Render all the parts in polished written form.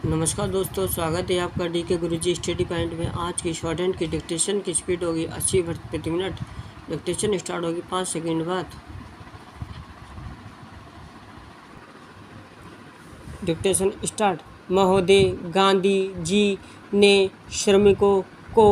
नमस्कार दोस्तों, स्वागत है आपका डी के गुरुजी स्टडी पॉइंट में। आज की शॉर्ट की डिक्टेशन की स्पीड होगी 80 वर्ड प्रति मिनट। डिक्टेशन स्टार्ट होगी 5 सेकंड बाद। Dictation start. महोदय, गांधी जी ने श्रमिकों को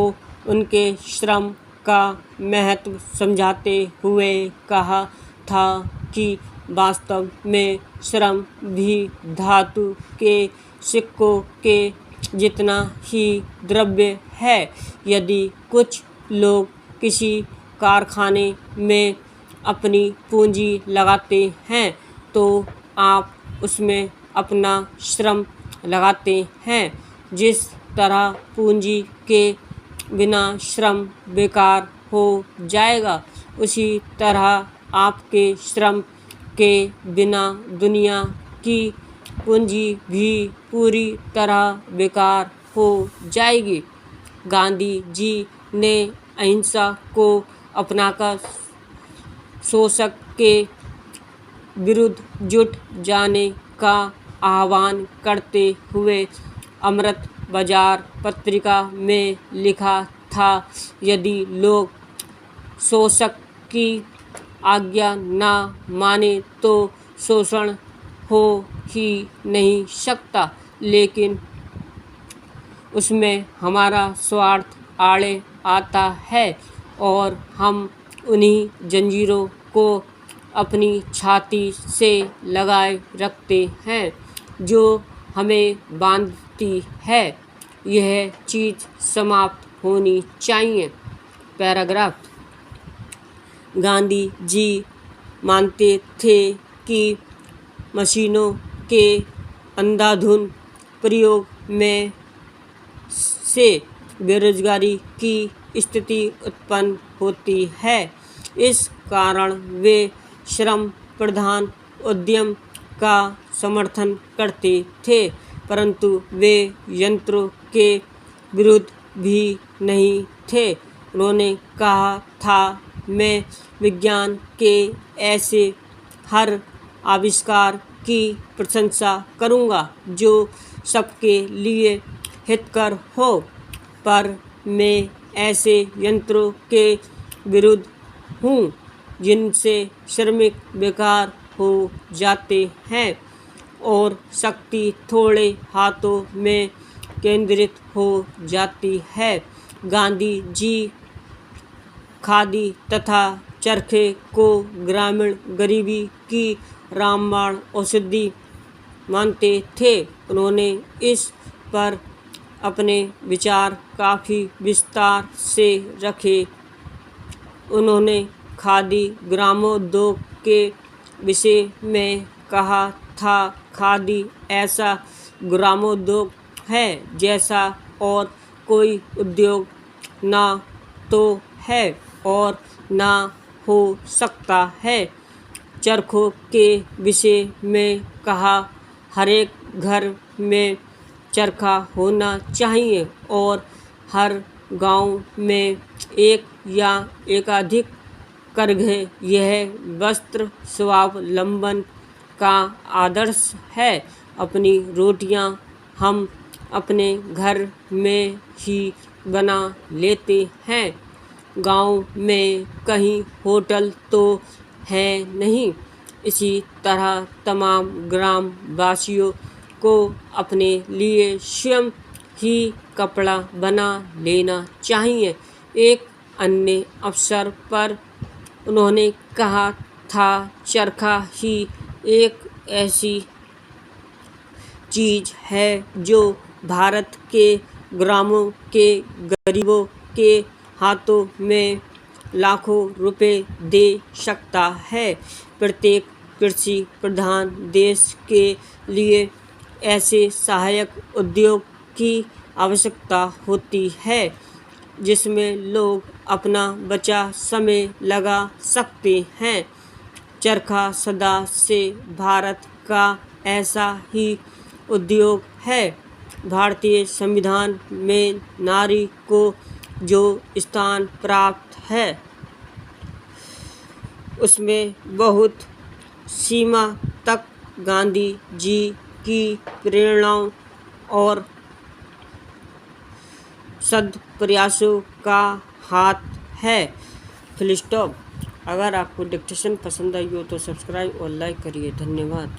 उनके श्रम का महत्व समझाते हुए कहा था कि वास्तव में श्रम भी धातु के सिक्कों के जितना ही द्रव्य है। यदि कुछ लोग किसी कारखाने में अपनी पूंजी लगाते हैं तो आप उसमें अपना श्रम लगाते हैं। जिस तरह पूंजी के बिना श्रम बेकार हो जाएगा, उसी तरह आपके श्रम के बिना दुनिया की पूंजी भी पूरी तरह बेकार हो जाएगी। गांधी जी ने अहिंसा को अपनाकर शोषक के विरुद्ध जुट जाने का आह्वान करते हुए अमृत बाजार पत्रिका में लिखा था, यदि लोग शोषक की आज्ञा ना माने तो शोषण हो ही नहीं सकता, लेकिन उसमें हमारा स्वार्थ आड़े आता है और हम उन्हीं जंजीरों को अपनी छाती से लगाए रखते हैं जो हमें बांधती है। यह चीज़ समाप्त होनी चाहिए। पैराग्राफ। गांधी जी मानते थे कि मशीनों के अंधाधुंध प्रयोग में से बेरोजगारी की स्थिति उत्पन्न होती है। इस कारण वे श्रम प्रधान उद्यम का समर्थन करते थे, परंतु वे यंत्रों के विरुद्ध भी नहीं थे। उन्होंने कहा था, मैं विज्ञान के ऐसे हर आविष्कार की प्रशंसा करूंगा जो सबके लिए हितकर हो, पर मैं ऐसे यंत्रों के विरुद्ध हूँ जिनसे श्रमिक बेकार हो जाते हैं और शक्ति थोड़े हाथों में केंद्रित हो जाती है। गांधी जी खादी तथा चरखे को ग्रामीण गरीबी की रामबाण औषधि मानते थे। उन्होंने इस पर अपने विचार काफ़ी विस्तार से रखे। उन्होंने खादी ग्रामोद्योग के विषय में कहा था, खादी ऐसा ग्रामोद्योग है जैसा और कोई उद्योग ना तो है और ना हो सकता है। चरखों के विषय में कहा, हर एक घर में चरखा होना चाहिए और हर गांव में एक या एकाधिक करघे। यह वस्त्र स्वावलंबन का आदर्श है। अपनी रोटियां हम अपने घर में ही बना लेते हैं। गांव में कहीं होटल तो है नहीं। इसी तरह तमाम ग्राम वासियों को अपने लिए स्वयं ही कपड़ा बना लेना चाहिए। एक अन्य अवसर पर उन्होंने कहा था, चरखा ही एक ऐसी चीज़ है जो भारत के ग्रामों के गरीबों के हाथों में लाखों रुपए दे सकता है। प्रत्येक कृषि प्रधान देश के लिए ऐसे सहायक उद्योग की आवश्यकता होती है जिसमें लोग अपना बचा समय लगा सकते हैं। चरखा सदा से भारत का ऐसा ही उद्योग है। भारतीय संविधान में नारी को जो स्थान प्राप्त है उसमें बहुत सीमा तक गांधी जी की प्रेरणाओं और सद्प्रयासों का हाथ है। Full stop. अगर आपको डिक्टेशन पसंद आई हो तो सब्सक्राइब और लाइक करिए। धन्यवाद।